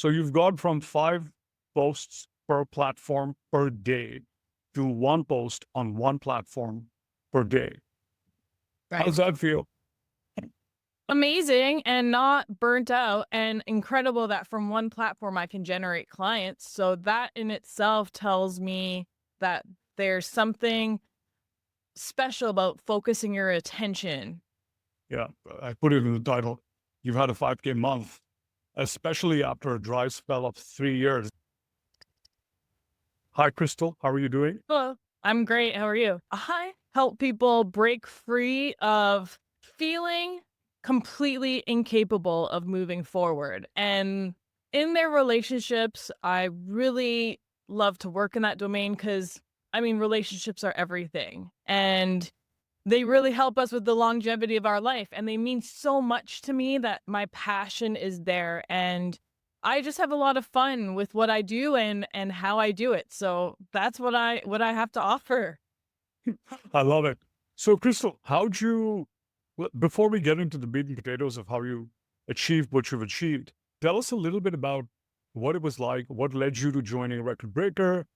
So you've gone from 5 posts per platform per day to 1 post on 1 platform per day. How Right. does that feel? Amazing and not burnt out, and incredible that from one platform I can generate clients. So that in itself tells me that there's something special about focusing your attention. Yeah, I put it in the title. You've had a 5K month, especially after a dry spell of 3 years. Hi, Crystal. How are you doing? Hello. I'm great. How are you? I help people break free of feeling completely incapable of moving forward. And in their relationships, I really love to work in that domain because, I mean, relationships are everything. And they really help us with the longevity of our life, and they mean so much to me that my passion is there, and I just have a lot of fun with what I do and how I do it. So that's what I have to offer. I love it. So, Crystal, how'd you, before we get into the meat and potatoes of how you achieved what you've achieved, tell us a little bit about what it was like, what led you to joining Record Breaker.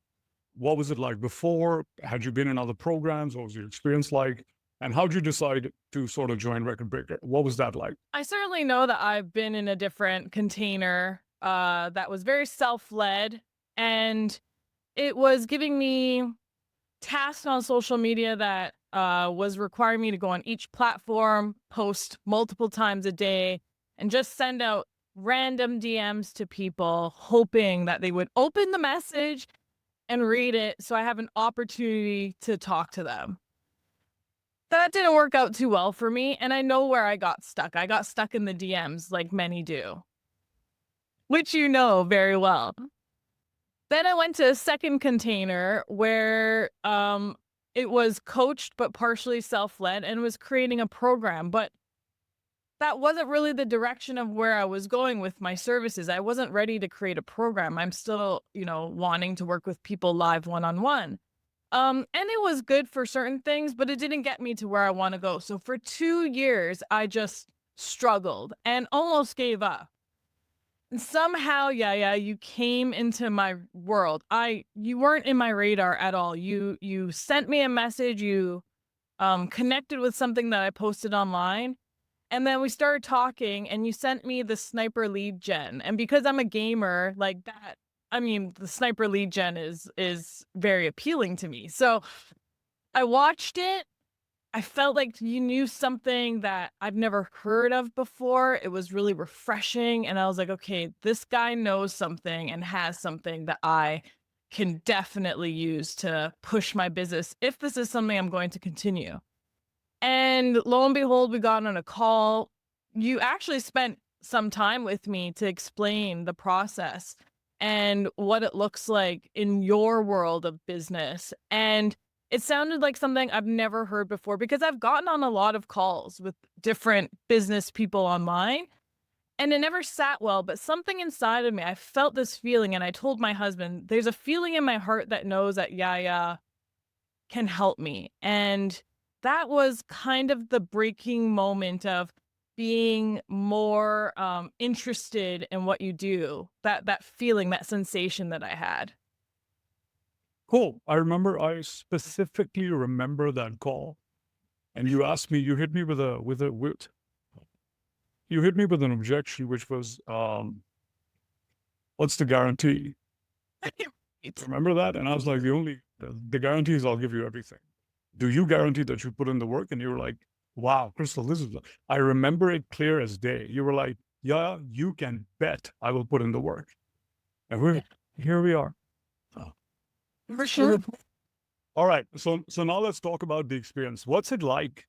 What was it like before? Had you been in other programs? What was your experience like? And how'd you decide to sort of join Record Breaker? What was that like? I certainly know that I've been in a different container that was very self-led, and it was giving me tasks on social media that was requiring me to go on each platform, post multiple times a day, and just send out random DMs to people, hoping that they would open the message and read it so I have an opportunity to talk to them. That didn't work out too well for me, and I know where I got stuck. I got stuck in the DMs like many do, which you know very well. Then I went to a second container where, it was coached but partially self-led and was creating a program, but that wasn't really the direction of where I was going with my services. I wasn't ready to create a program. I'm still, wanting to work with people live one-on-one. And it was good for certain things, but it didn't get me to where I wanna go. So for 2 years, I just struggled and almost gave up. And somehow, yeah, you came into my world. You weren't in my radar at all. You sent me a message, you connected with something that I posted online, and then we started talking and you sent me the sniper lead gen. And because I'm a gamer like that, I mean, the sniper lead gen is very appealing to me. So I watched it. I felt like you knew something that I've never heard of before. It was really refreshing, and I was like, "Okay, this guy knows something and has something that I can definitely use to push my business if this is something I'm going to continue." And lo and behold, we got on a call. You actually spent some time with me to explain the process and what it looks like in your world of business. And it sounded like something I've never heard before because I've gotten on a lot of calls with different business people online and it never sat well. But something inside of me, I felt this feeling. And I told my husband, there's a feeling in my heart that knows that Yaya can help me. And that was kind of the breaking moment of being more interested in what you do. That feeling, that sensation that I had. Cool. I specifically remember that call. And you asked me, you hit me with an objection, which was, what's the guarantee? It's Remember that? And I was like, the guarantee is I'll give you everything. Do you guarantee that you put in the work? And you were like, wow, Crystal, I remember it clear as day. You were like, yeah, you can bet I will put in the work. And here we are. Oh. for sure. All right. So now let's talk about the experience. What's it like?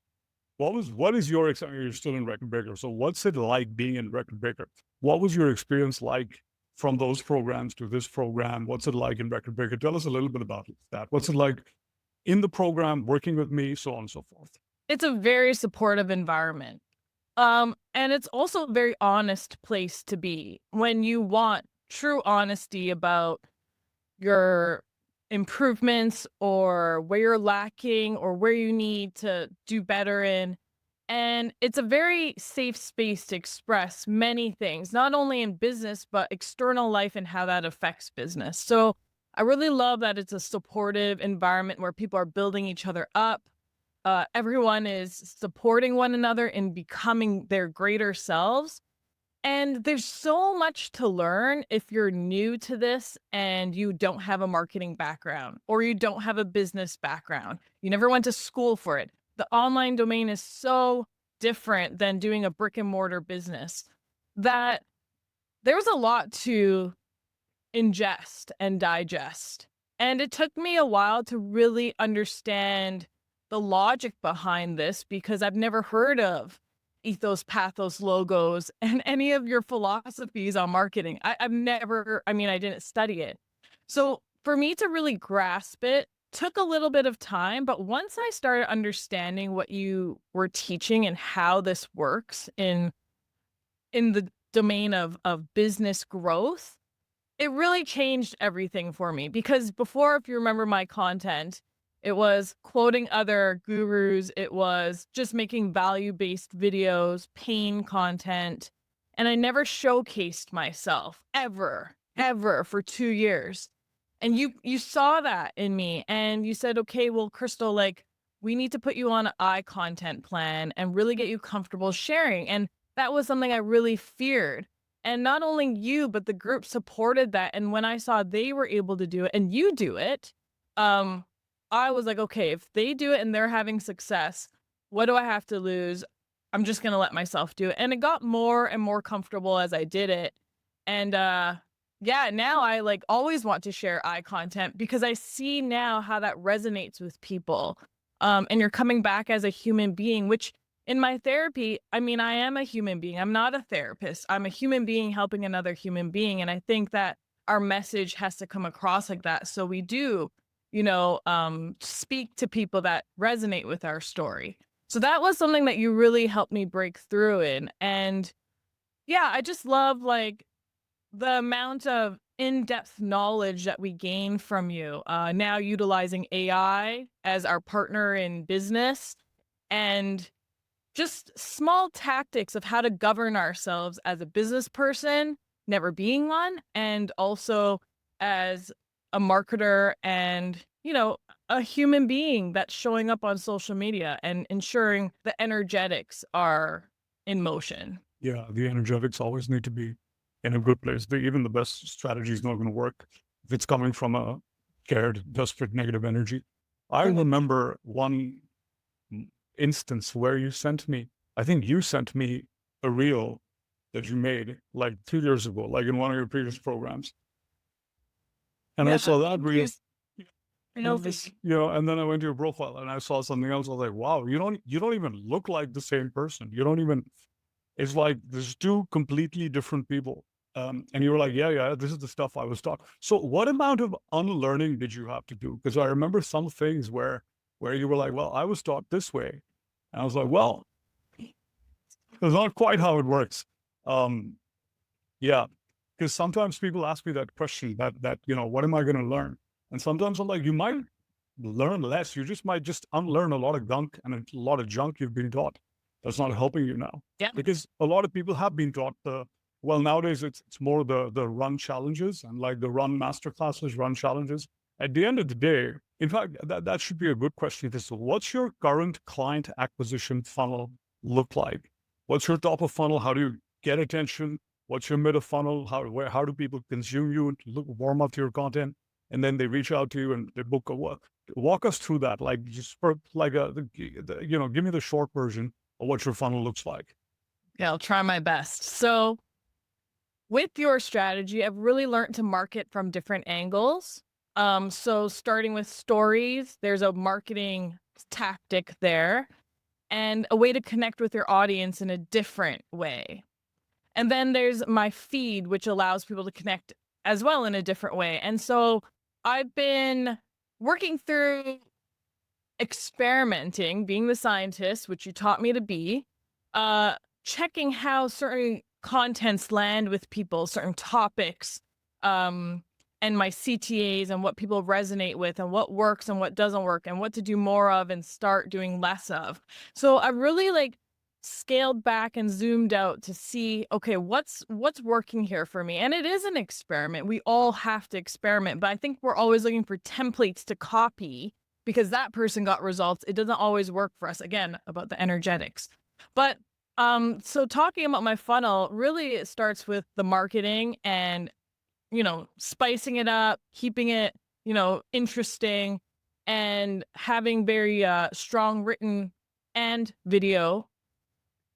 What is your experience? You're still in Record Breaker. So what's it like being in Record Breaker? What was your experience like from those programs to this program? What's it like in Record Breaker? Tell us a little bit about that. What's it like in the program, working with me, so on and so forth. It's a very supportive environment. And it's also a very honest place to be when you want true honesty about your improvements or where you're lacking or where you need to do better in. And it's a very safe space to express many things, not only in business, but external life and how that affects business. So I really love that it's a supportive environment where people are building each other up. Everyone is supporting one another in becoming their greater selves. And there's so much to learn if you're new to this and you don't have a marketing background or you don't have a business background. You never went to school for it. The online domain is so different than doing a brick and mortar business that there was a lot to ingest and digest. And it took me a while to really understand the logic behind this because I've never heard of ethos, pathos, logos, and any of your philosophies on marketing. I've never, I mean, I didn't study it. So for me to really grasp it took a little bit of time. But once I started understanding what you were teaching and how this works in the domain of business growth, it really changed everything for me because before, if you remember my content, it was quoting other gurus, it was just making value-based videos, pain content, and I never showcased myself ever for 2 years. And you saw that in me and you said, "Okay, well, Crystal, like we need to put you on an eye content plan and really get you comfortable sharing." And that was something I really feared. And not only you, but the group supported that, and when I saw they were able to do it and you do it, um, I was like, "Okay, if they do it and they're having success, what do I have to lose? I'm just gonna let myself do it." And it got more and more comfortable as I did it. And, yeah, now I, like, always want to share eye content because I see now how that resonates with people. And you're coming back as a human being, which in my therapy, I mean, I am a human being. I'm not a therapist. I'm a human being helping another human being. And I think that our message has to come across like that. So we do, speak to people that resonate with our story. So that was something that you really helped me break through in. And yeah, I just love like the amount of in-depth knowledge that we gain from you, now utilizing AI as our partner in business and just small tactics of how to govern ourselves as a business person, never being one, and also as a marketer and, a human being that's showing up on social media and ensuring the energetics are in motion. Yeah, the energetics always need to be in a good place. Even the best strategy is not going to work if it's coming from a scared, desperate, negative energy. I remember one instance where I think you sent me a reel that you made like 2 years ago, like in one of your previous programs. And I saw that reel, I know this. and then I went to your profile and I saw something else. I was like, wow, you don't even look like the same person. You don't even, it's like there's two completely different people. And you were like, yeah, this is the stuff I was taught. So what amount of unlearning did you have to do? Because I remember some things where you were like, well, I was taught this way. And I was like, well, that's not quite how it works. Yeah, because sometimes people ask me that question that what am I going to learn? And sometimes I'm like, you might learn less. You just might just unlearn a lot of gunk and a lot of junk you've been taught. That's not helping you now. Yeah. Because a lot of people have been taught well, nowadays it's more the run challenges and like the run master classes, run challenges. At the end of the day, in fact, that should be a good question. This, what's your current client acquisition funnel look like? What's your top of funnel? How do you get attention? What's your mid of funnel? How do people consume you and warm up to your content? And then they reach out to you and they book a work. Walk us through that, like just like give me the short version of what your funnel looks like. Yeah, I'll try my best. So with your strategy, I've really learned to market from different angles. So starting with stories, there's a marketing tactic there and a way to connect with your audience in a different way. And then there's my feed, which allows people to connect as well in a different way. And so I've been working through experimenting, being the scientist, which you taught me to be, checking how certain contents land with people, certain topics, and my CTAs and what people resonate with and what works and what doesn't work and what to do more of and start doing less of. So I really like scaled back and zoomed out to see, okay, what's working here for me. And it is an experiment. We all have to experiment, but I think we're always looking for templates to copy because that person got results. It doesn't always work for us. Again, about the energetics. But so talking about my funnel, really it starts with the marketing and, spicing it up, keeping it, interesting, and having very strong written and video.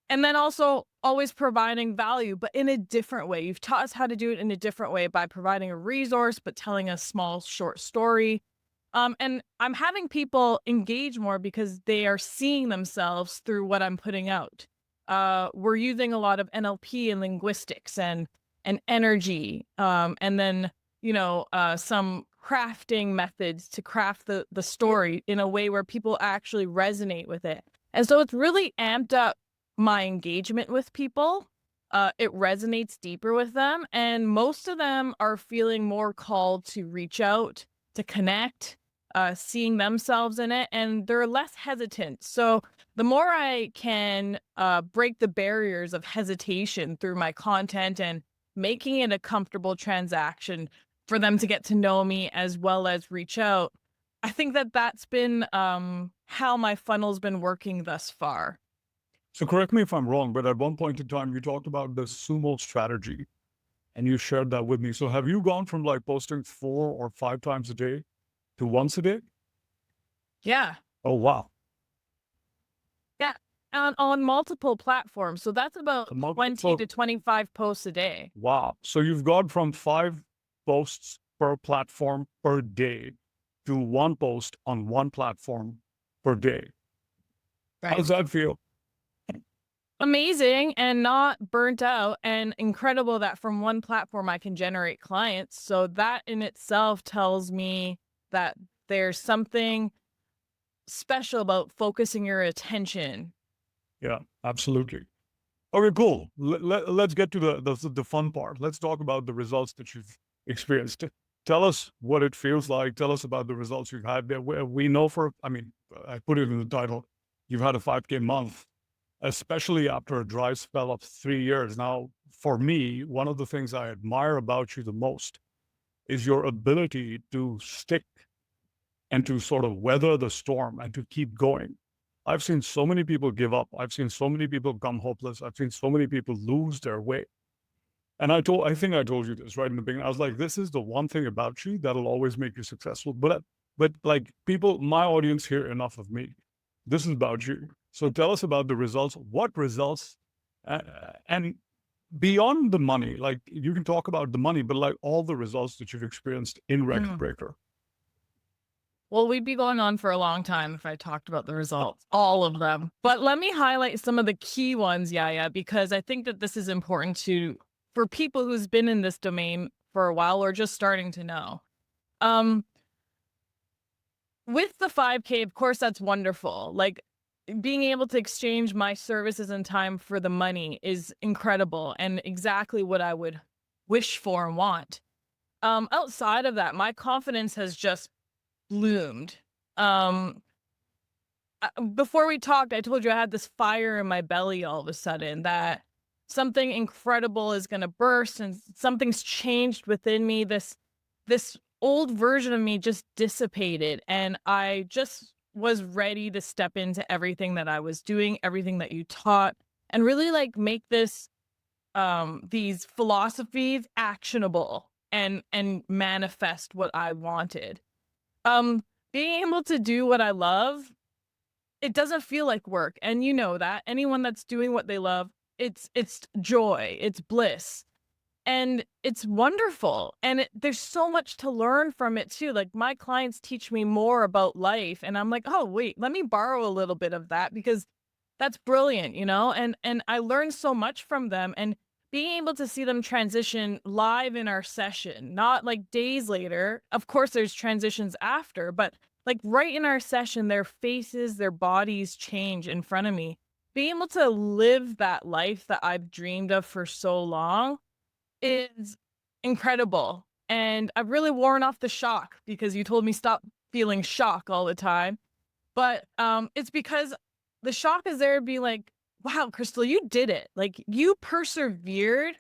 And then also always providing value, but in a different way. You've taught us how to do it in a different way by providing a resource, but telling a small, short story. And I'm having people engage more because they are seeing themselves through what I'm putting out. We're using a lot of NLP and linguistics and energy, and then some crafting methods to craft the story in a way where people actually resonate with it. And so it's really amped up my engagement with people. It resonates deeper with them, and most of them are feeling more called to reach out, to connect, seeing themselves in it, and they're less hesitant. So the more I can break the barriers of hesitation through my content and making it a comfortable transaction for them to get to know me as well as reach out, I think that that's been how my funnel's been working thus far. So correct me if I'm wrong, but at one point in time, you talked about the sumo strategy and you shared that with me. So have you gone from like posting 4 or 5 times a day to once a day? Yeah. Oh, wow. Yeah. On multiple platforms. So that's about 20 Multiple. to 25 posts a day. Wow. So you've gone from 5 posts per platform per day to 1 post on 1 platform per day. How does that feel? Amazing and not burnt out, and incredible that from one platform I can generate clients. So that in itself tells me that there's something special about focusing your attention. Yeah, absolutely. Okay, cool. Let's get to the fun part. Let's talk about the results that you've experienced. Tell us what it feels like. Tell us about the results you've had there. We know I put it in the title, you've had a 5K month, especially after a dry spell of 3 years. Now, for me, one of the things I admire about you the most is your ability to stick and to sort of weather the storm and to keep going. I've seen so many people give up. I've seen so many people become hopeless. I've seen so many people lose their way. And I think I told you this right in the beginning. I was like, this is the one thing about you that'll always make you successful. But like people, my audience hear enough of me. This is about you. So tell us about the results. What results? And beyond the money, like you can talk about the money, but like all the results that you've experienced in Record Breaker. Well, we'd be going on for a long time if I talked about the results, all of them. But let me highlight some of the key ones, Yaya, because I think that this is important for people who's been in this domain for a while or just starting to know. With the 5K, of course, that's wonderful. Like being able to exchange my services and time for the money is incredible and exactly what I would wish for and want. Outside of that, my confidence has just bloomed. Before we talked, I told you I had this fire in my belly all of a sudden that something incredible is going to burst and something's changed within me. This old version of me just dissipated, and I just was ready to step into everything that I was doing, everything that you taught, and really like make these philosophies actionable and manifest what I wanted. Being able to do what I love, it doesn't feel like work. And you know that anyone that's doing what they love, it's joy, it's bliss, and it's wonderful. And there's so much to learn from it too. Like my clients teach me more about life, and I'm like, oh wait, let me borrow a little bit of that because that's brilliant, and I learned so much from them. And being able to see them transition live in our session, not like days later. Of course, there's transitions after, but like right in our session, their faces, their bodies change in front of me. Being able to live that life that I've dreamed of for so long is incredible. And I've really worn off the shock because you told me stop feeling shock all the time. But it's because the shock is there to be like, wow, Crystal, you did it. Like you persevered.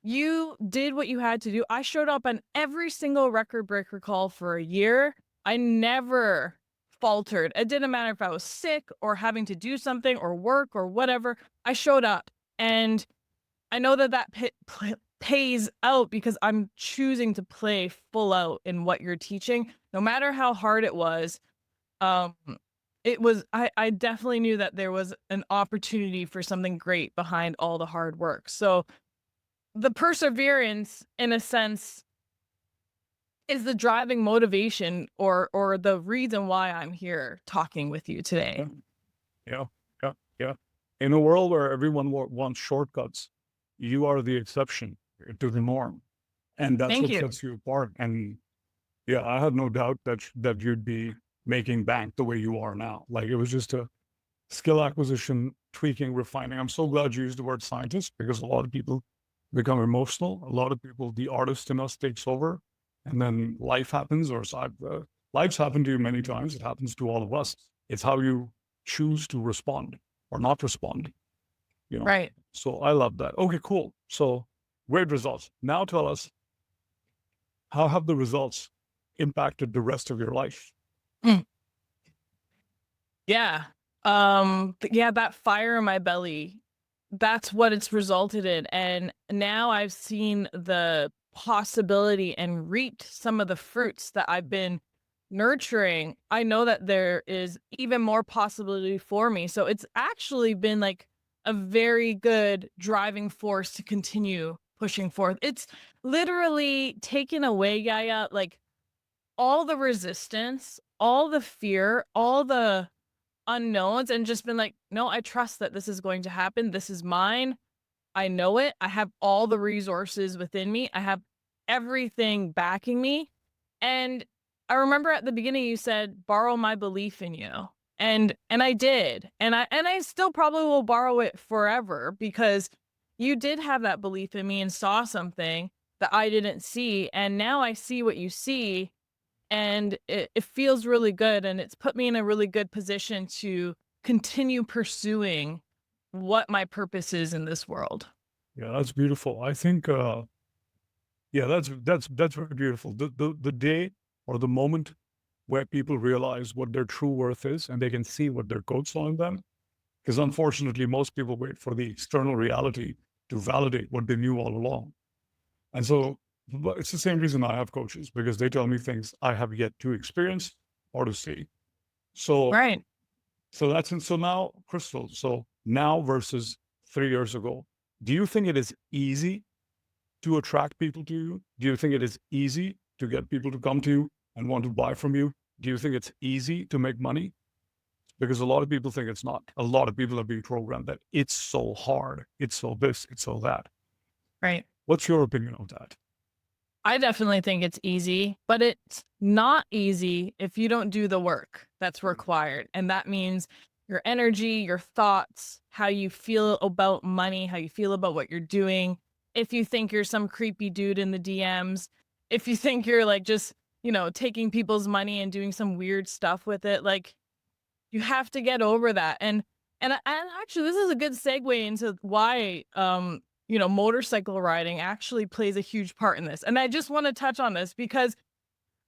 You did what you had to do. I showed up on every single record breaker call for a year. I never faltered. It didn't matter if I was sick or having to do something or work or whatever. I showed up. And I know that pays out because I'm choosing to play full out in what you're teaching, no matter how hard it was. Um, I definitely knew that there was an opportunity for something great behind all the hard work. So the perseverance, in a sense, is the driving motivation or the reason why I'm here talking with you today. Yeah, yeah, yeah. In a world where everyone wants shortcuts, you are the exception to the norm, and that's Thank what you. sets you apart. And yeah, I had no doubt that that you'd be making bank the way you are now. Like it was just a skill acquisition, tweaking, refining. I'm so glad you used the word scientist because a lot of people become emotional. A lot of people, the artist in us takes over, and then life happens, or life's happened to you many times. It happens to all of us. It's how you choose to respond or not respond, you know. Right. So I love that. Okay, cool. So great results. Now tell us, how have the results impacted the rest of your life? Mm. Yeah. Yeah, that fire in my belly, that's what it's resulted in. And now I've seen the possibility and reaped some of the fruits that I've been nurturing. I know that there is even more possibility for me. So it's actually been like a very good driving force to continue pushing forth. It's literally taken away, Gaia, like all the resistance, all the fear, all the unknowns, and just been like, no, I trust that this is going to happen. This is mine. I know it. I have all the resources within me. I have everything backing me. And I remember at the beginning you said, borrow my belief in you. And I did. And I still probably will borrow it forever because you did have that belief in me and saw something that I didn't see. And now I see what you see, and it feels really good, and it's put me in a really good position to continue pursuing what my purpose is in this world. Yeah, that's beautiful. I think yeah, that's very beautiful. The day or the moment where people realize what their true worth is and they can see what their coach saw in them. Because unfortunately, most people wait for the external reality to validate what they knew all along. And so but it's the same reason I have coaches because they tell me things I have yet to experience or to see. So Right. so now, Crystal, so now versus 3 years ago, do you think it is easy to attract people to you? Do you think it is easy to get people to come to you and want to buy from you? Do you think it's easy to make money? Because a lot of people think it's not. A lot of people are being programmed that it's so hard, it's so this, it's so that. Right. What's your opinion of that? I definitely think it's easy, but it's not easy if you don't do the work that's required. And that means your energy, your thoughts, how you feel about money, how you feel about what you're doing. If you think you're some creepy dude in the DMs, if you think you're like just, taking people's money and doing some weird stuff with it, like you have to get over that. And actually this is a good segue into why motorcycle riding actually plays a huge part in this. And I just want to touch on this because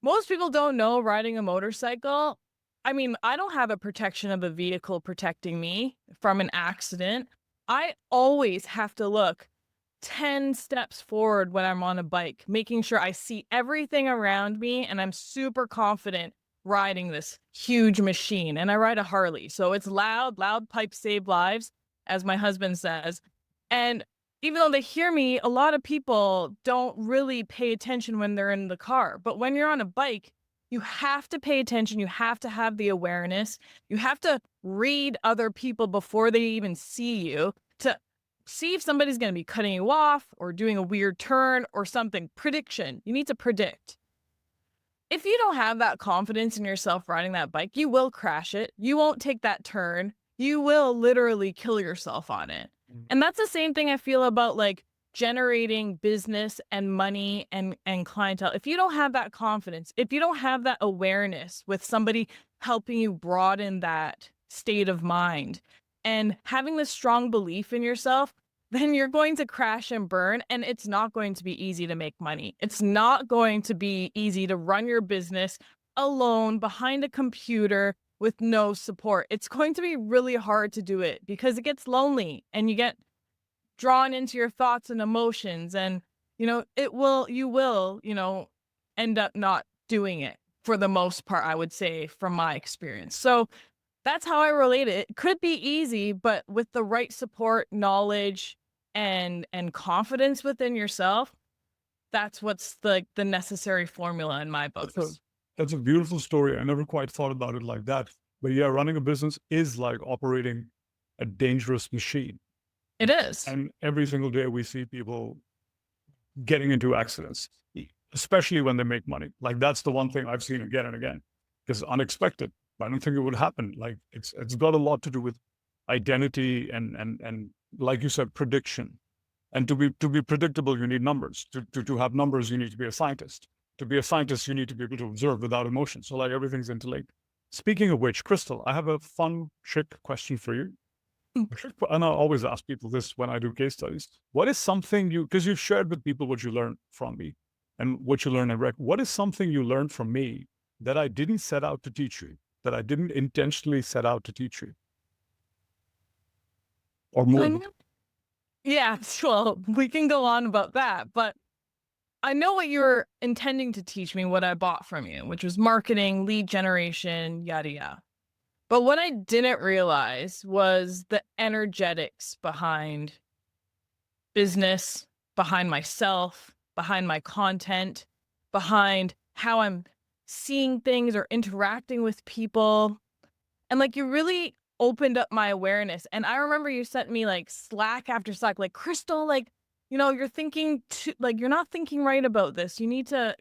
most people don't know riding a motorcycle. I mean, I don't have a protection of a vehicle protecting me from an accident. I always have to look 10 steps forward when I'm on a bike, making sure I see everything around me and I'm super confident riding this huge machine. And I ride a Harley, so it's loud pipes save lives, as my husband says. And even though they hear me, a lot of people don't really pay attention when they're in the car. But when you're on a bike, you have to pay attention. You have to have the awareness. You have to read other people before they even see you to see if somebody's going to be cutting you off or doing a weird turn or something. Prediction. You need to predict. If you don't have that confidence in yourself riding that bike, you will crash it. You won't take that turn. You will literally kill yourself on it. And that's the same thing I feel about like generating business and money and clientele. If you don't have that confidence, if you don't have that awareness with somebody helping you broaden that state of mind, and having this strong belief in yourself, then you're going to crash and burn, and it's not going to be easy to make money. It's not going to be easy to run your business alone behind a computer with no support. It's going to be really hard to do it because it gets lonely and you get drawn into your thoughts and emotions, and you will end up not doing it for the most part, I would say, from my experience. So that's how I relate it. It could be easy, but with the right support, knowledge, and confidence within yourself, that's what's the necessary formula in my That's a books. that's a beautiful story. I never quite thought about it like that. But yeah, running a business is like operating a dangerous machine. It is. And every single day we see people getting into accidents, especially when they make money. Like that's the one thing I've seen again and again. Because unexpected. I don't think it would happen. Like it's got a lot to do with identity and like you said, prediction. And to be predictable, you need numbers. To have numbers, you need to be a scientist. To be a scientist, you need to be able to observe without emotion. So like everything's interlinked. Speaking of which, Crystal, I have a fun trick question for you. Mm. And I always ask people this when I do case studies. What is something because you've shared with people what you learned from me and what you learned in rec. What is something you learned from me that I didn't set out to teach you, that I didn't intentionally set out to teach you? Or more? I Yeah, well, we can go on about that, but I know what you were intending to teach me, what I bought from you, which was marketing, lead generation, yada yada. But what I didn't realize was the energetics behind business, behind myself, behind my content, behind how I'm seeing things or interacting with people. And like you really opened up my awareness. And I remember you sent me like Slack after Slack, like, Crystal, like, you're thinking like you're not thinking right about this. You need to,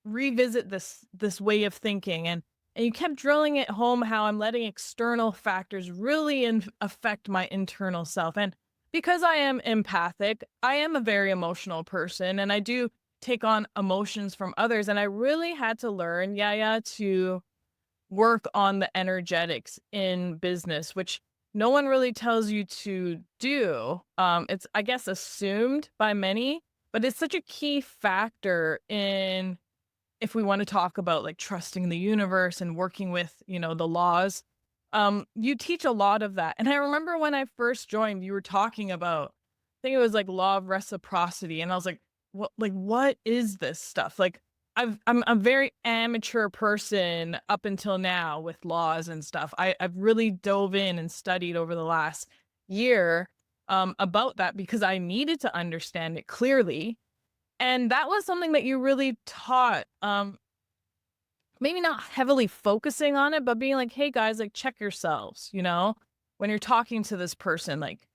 revisit this way of thinking. And you kept drilling it home how I'm letting external factors really affect my internal self. And because I am empathic, I am a very emotional person and I do take on emotions from others. And I really had to learn, to work on the energetics in business, which no one really tells you to do. It's, I guess, assumed by many, but it's such a key factor in if we want to talk about like trusting the universe and working with, the laws. You teach a lot of that. And I remember when I first joined, you were talking about, I think it was like law of reciprocity. And I was what is this stuff? Like, I'm a very amateur person up until now with laws and stuff. I've really dove in and studied over the last year about that because I needed to understand it clearly. And that was something that you really taught. Maybe not heavily focusing on it, but being like, hey guys, like check yourselves, when you're talking to this person, like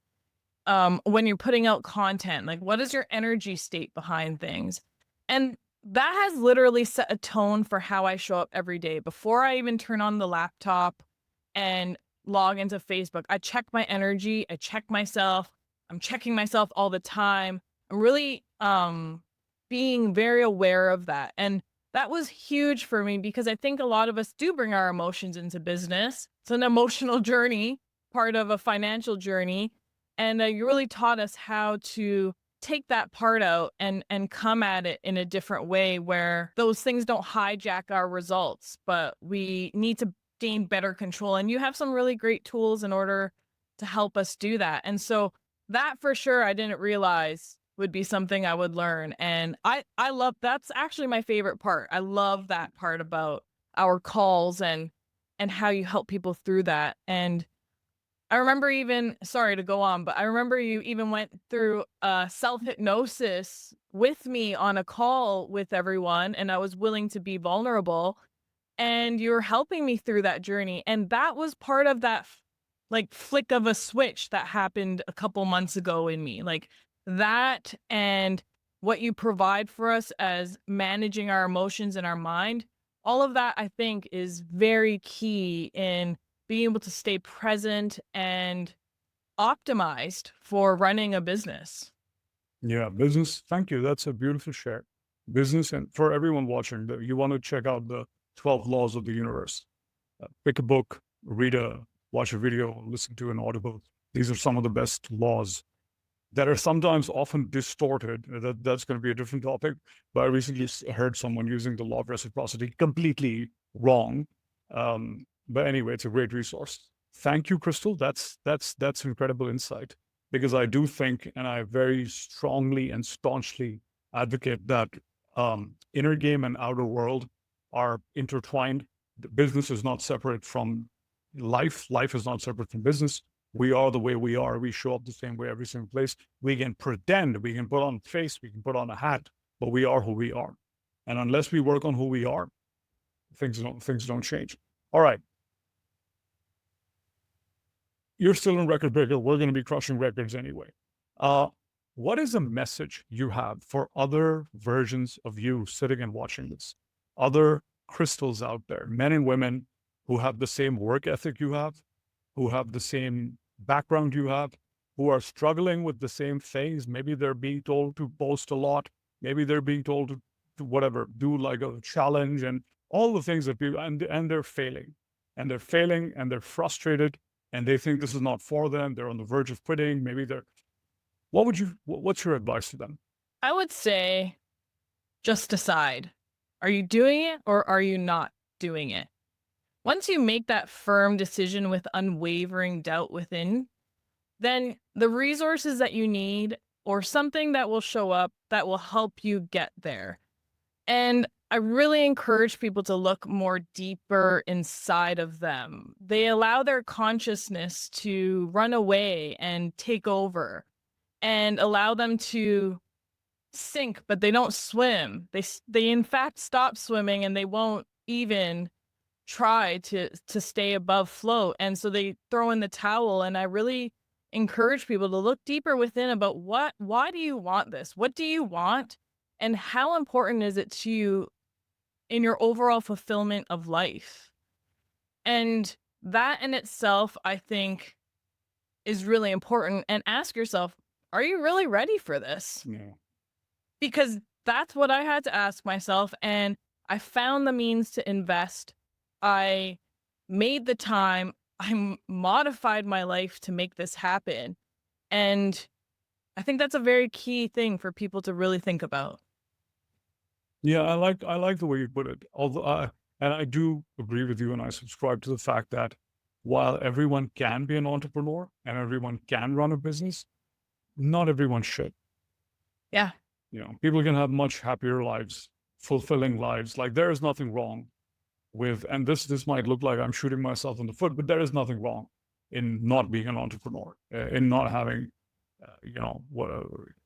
when you're putting out content, like what is your energy state behind things? And that has literally set a tone for how I show up every day. Before I even turn on the laptop and log into Facebook, I check my energy, I check myself. I'm checking myself all the time. I'm really being very aware of that. And that was huge for me because I think a lot of us do bring our emotions into business. It's an emotional journey, part of a financial journey. And you really taught us how to take that part out and come at it in a different way where those things don't hijack our results, but we need to gain better control. And you have some really great tools in order to help us do that. And so that for sure, I didn't realize would be something I would learn. And I love, that's actually my favorite part. I love that part about our calls and how you help people through that. And I remember even, sorry to go on, but I remember you even went through self-hypnosis with me on a call with everyone, and I was willing to be vulnerable, and you were helping me through that journey. And that was part of that like flick of a switch that happened a couple months ago in me. Like that and what you provide for us as managing our emotions and our mind, all of that I think is very key in being able to stay present and optimized for running a business. Yeah, business. Thank you. That's a beautiful share. Business, and for everyone watching, you want to check out the 12 laws of the universe. Pick a book, read a watch a video, listen to an audible. These are some of the best laws that are sometimes often distorted. That's going to be a different topic. But I recently heard someone using the law of reciprocity completely wrong. But anyway, it's a great resource. Thank you, Crystal. That's incredible insight, because I do think, and I very strongly and staunchly advocate that inner game and outer world are intertwined. The business is not separate from life. Life is not separate from business. We are the way we are. We show up the same way every single place. We can pretend, we can put on a face, we can put on a hat, but we are who we are. And unless we work on who we are, things don't change. All right. You're still in Record Breaker. We're going to be crushing records anyway. What is a message you have for other versions of you sitting and watching this? Other crystals out there, men and women who have the same work ethic you have, who have the same background you have, who are struggling with the same things. Maybe they're being told to post a lot. Maybe they're being told to whatever, do like a challenge and all the things that people, and they're failing. And they're failing and they're frustrated and they think this is not for them. They're on the verge of quitting. Maybe they're, what's your advice to them? I would say just decide. Are you doing it or are you not doing it? Once you make that firm decision with unwavering doubt within, then the resources that you need or something that will show up that will help you get there. And I really encourage people to look more deeper inside of them. They allow their consciousness to run away and take over and allow them to sink, but they don't swim. They in fact stop swimming and they won't even try to stay above float. And so they throw in the towel. And I really encourage people to look deeper within about why do you want this? What do you want? And how important is it to you in your overall fulfillment of life? And that in itself, I think, is really important. And ask yourself, are you really ready for this? Yeah. Because that's what I had to ask myself. And I found the means to invest. I made the time. I modified my life to make this happen. And I think that's a very key thing for people to really think about. Yeah, I like the way you put it. Although, and I do agree with you, and I subscribe to the fact that while everyone can be an entrepreneur and everyone can run a business, not everyone should. Yeah. People can have much happier lives, fulfilling lives. Like there is nothing wrong with, and this might look like I'm shooting myself in the foot, but there is nothing wrong in not being an entrepreneur, in not having,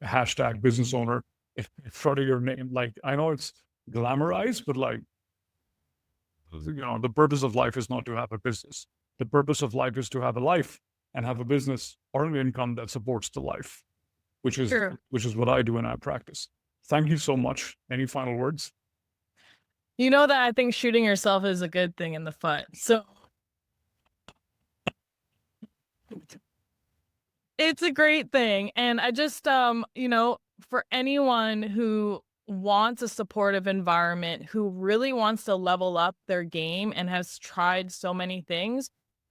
hashtag business owner in front of your name. Like I know it's glamorized, but like, the purpose of life is not to have a business. The purpose of life is to have a life and have a business or an income that supports the life, which is True. what I do in our practice. Thank you so much. Any final words? You know that I think shooting yourself is a good thing in the foot. So it's a great thing. And I just, for anyone who wants a supportive environment, who really wants to level up their game and has tried so many things,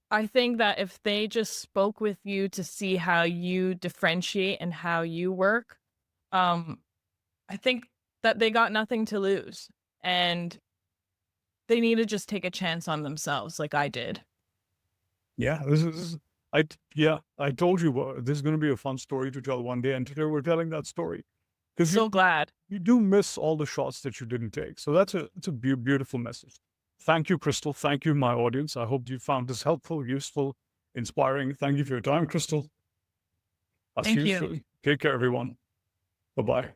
I think that if they just spoke with you to see how you differentiate and how you work, I think that they got nothing to lose. And they need to just take a chance on themselves like I did. Yeah, I told you this is going to be a fun story to tell one day, and today we're telling that story because So glad. you do miss all the shots that you didn't take. So it's a beautiful message. Thank you, Crystal. Thank you, my audience. I hope you found this helpful, useful, inspiring. Thank you for your time, Crystal. I'll see Thank you you. soon. Take care, everyone. Bye-bye.